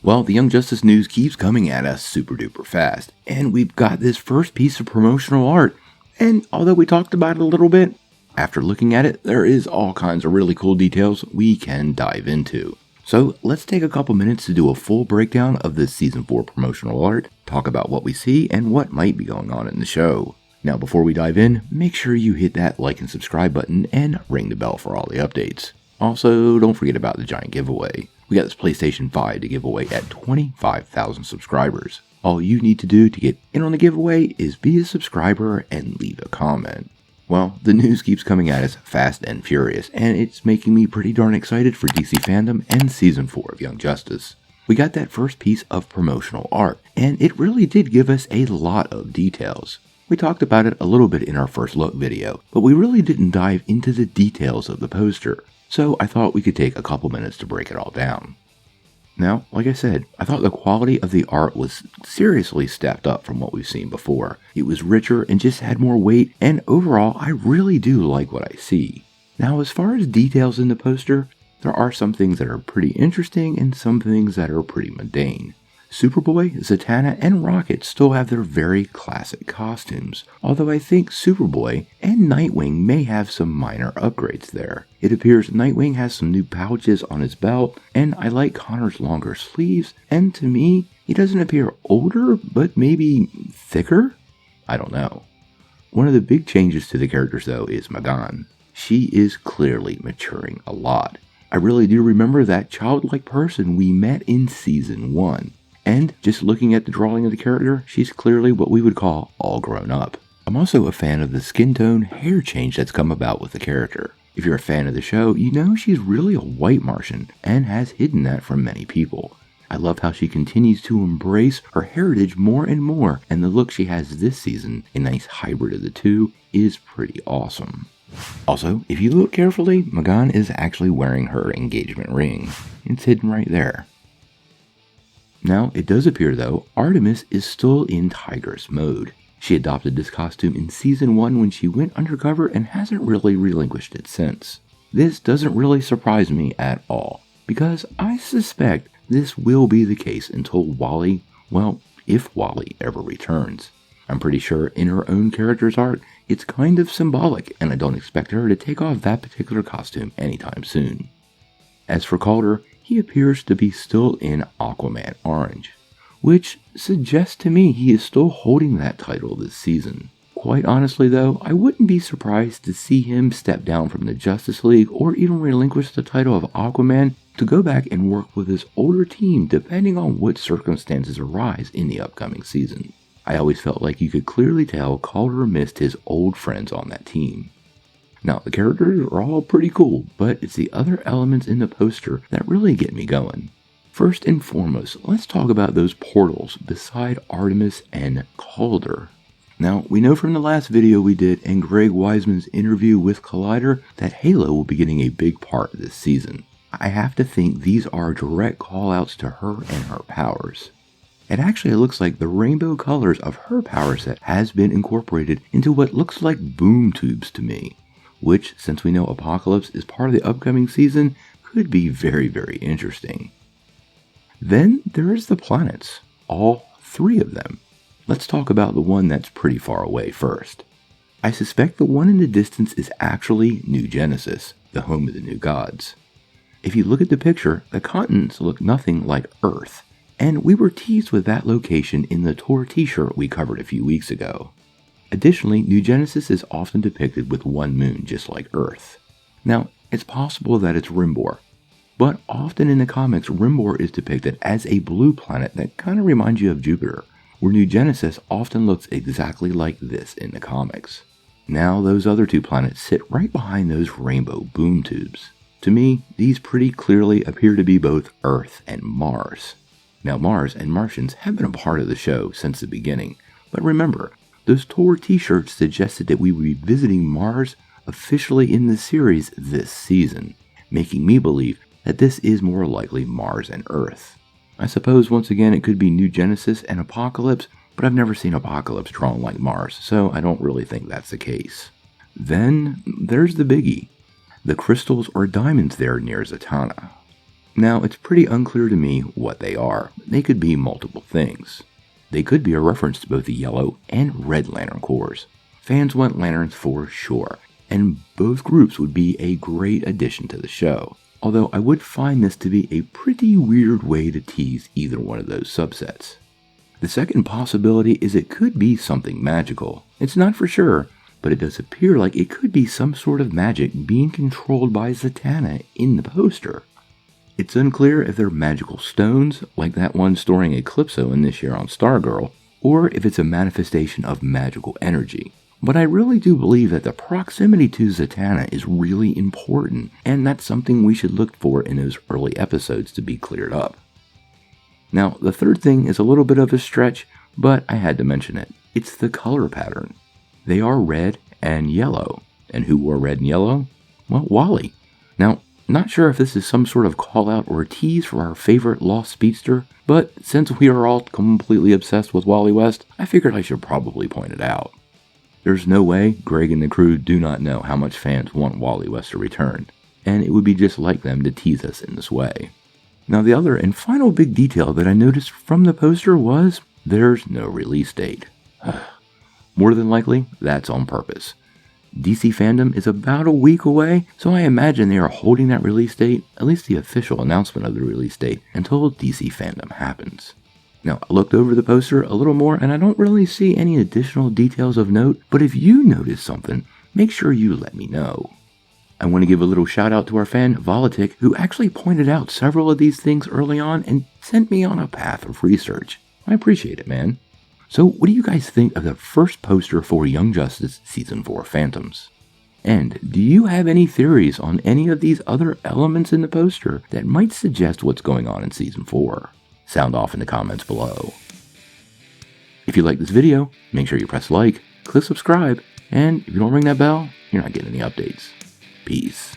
Well, the Young Justice news keeps coming at us super duper fast, and we've got this first piece of promotional art, and although we talked about it a little bit, after looking at it, there is all kinds of really cool details we can dive into. So let's take a couple minutes to do a full breakdown of this Season 4 promotional art, talk about what we see and what might be going on in the show. Now before we dive in, make sure you hit that like and subscribe button and ring the bell for all the updates. Also, don't forget about the giant giveaway. We got this PlayStation 5 to give away at 25,000 subscribers. All you need to do to get in on the giveaway is be a subscriber and leave a comment. Well, the news keeps coming at us fast and furious, and it's making me pretty darn excited for DC Fandom and Season 4 of Young Justice. We got that first piece of promotional art, and it really did give us a lot of details. We talked about it a little bit in our first look video, but we really didn't dive into the details of the poster, so I thought we could take a couple minutes to break it all down. Now, like I said, I thought the quality of the art was seriously stepped up from what we've seen before. It was richer and just had more weight, and overall, I really do like what I see. Now, as far as details in the poster, there are some things that are pretty interesting and some things that are pretty mundane. Superboy, Zatanna, and Rocket still have their very classic costumes, although I think Superboy and Nightwing may have some minor upgrades there. It appears Nightwing has some new pouches on his belt, and I like Connor's longer sleeves, and to me, he doesn't appear older, but maybe thicker? I don't know. One of the big changes to the characters though is Magan. She is clearly maturing a lot. I really do remember that childlike person we met in Season 1. And just looking at the drawing of the character, she's clearly what we would call all grown up. I'm also a fan of the skin tone hair change that's come about with the character. If you're a fan of the show, you know she's really a white Martian and has hidden that from many people. I love how she continues to embrace her heritage more and more, and the look she has this season, a nice hybrid of the two, is pretty awesome. Also, if you look carefully, Magan is actually wearing her engagement ring. It's hidden right there. Now, it does appear though, Artemis is still in Tigress mode. She adopted this costume in Season 1 when she went undercover and hasn't really relinquished it since. This doesn't really surprise me at all, because I suspect this will be the case until Wally, well, if Wally ever returns. I'm pretty sure in her own character's art, it's kind of symbolic, and I don't expect her to take off that particular costume anytime soon. As for Calder, he appears to be still in Aquaman Orange, which suggests to me he is still holding that title this season. Quite honestly though, I wouldn't be surprised to see him step down from the Justice League or even relinquish the title of Aquaman to go back and work with his older team depending on what circumstances arise in the upcoming season. I always felt like you could clearly tell Calder missed his old friends on that team. Now, the characters are all pretty cool, but it's the other elements in the poster that really get me going. First and foremost, let's talk about those portals beside Artemis and Calder. Now, we know from the last video we did and Greg Weisman's interview with Collider that Halo will be getting a big part this season. I have to think these are direct callouts to her and her powers. It actually looks like the rainbow colors of her power set has been incorporated into what looks like boom tubes to me, which, since we know Apocalypse is part of the upcoming season, could be very, very interesting. Then there's the planets, all 3 of them. Let's talk about the one that's pretty far away first. I suspect the one in the distance is actually New Genesis, the home of the new gods. If you look at the picture, the continents look nothing like Earth, and we were teased with that location in the Tor t-shirt we covered a few weeks ago. Additionally, New Genesis is often depicted with one moon just like Earth. Now, it's possible that it's Rimbor, but often in the comics, Rimbor is depicted as a blue planet that kind of reminds you of Jupiter, where New Genesis often looks exactly like this in the comics. Now, those other 2 planets sit right behind those rainbow boom tubes. To me, these pretty clearly appear to be both Earth and Mars. Now, Mars and Martians have been a part of the show since the beginning, but remember, those Tor t-shirts suggested that we would be visiting Mars officially in the series this season, making me believe that this is more likely Mars and Earth. I suppose once again it could be New Genesis and Apocalypse, but I've never seen Apocalypse drawn like Mars, so I don't really think that's the case. Then there's the biggie, the crystals or diamonds there near Zatanna. Now, it's pretty unclear to me what they are. They could be multiple things. They could be a reference to both the Yellow and Red Lantern Corps. Fans want lanterns for sure, and both groups would be a great addition to the show. Although I would find this to be a pretty weird way to tease either one of those subsets. The second possibility is it could be something magical. It's not for sure, but it does appear like it could be some sort of magic being controlled by Zatanna in the poster. It's unclear if they're magical stones, like that one storing Eclipso in this year on Stargirl, or if it's a manifestation of magical energy. But I really do believe that the proximity to Zatanna is really important, and that's something we should look for in those early episodes to be cleared up. Now, the third thing is a little bit of a stretch, but I had to mention it. It's the color pattern. They are red and yellow. And who wore red and yellow? Well, Wally. Now, not sure if this is some sort of call out or a tease for our favorite lost speedster, but since we are all completely obsessed with Wally West, I figured I should probably point it out. There's no way Greg and the crew do not know how much fans want Wally West to return, and it would be just like them to tease us in this way. Now, the other and final big detail that I noticed from the poster was there's no release date. More than likely, that's on purpose. DC Fandom is about a week away, so I imagine they are holding that release date, at least the official announcement of the release date, until DC Fandom happens. Now, I looked over the poster a little more, and I don't really see any additional details of note, but if you notice something, make sure you let me know. I want to give a little shout out to our fan, Volatic, who actually pointed out several of these things early on and sent me on a path of research. I appreciate it, man. So, what do you guys think of the first poster for Young Justice Season 4 Phantoms? And do you have any theories on any of these other elements in the poster that might suggest what's going on in Season 4? Sound off in the comments below. If you like this video, make sure you press like, click subscribe, and if you don't ring that bell, you're not getting any updates. Peace.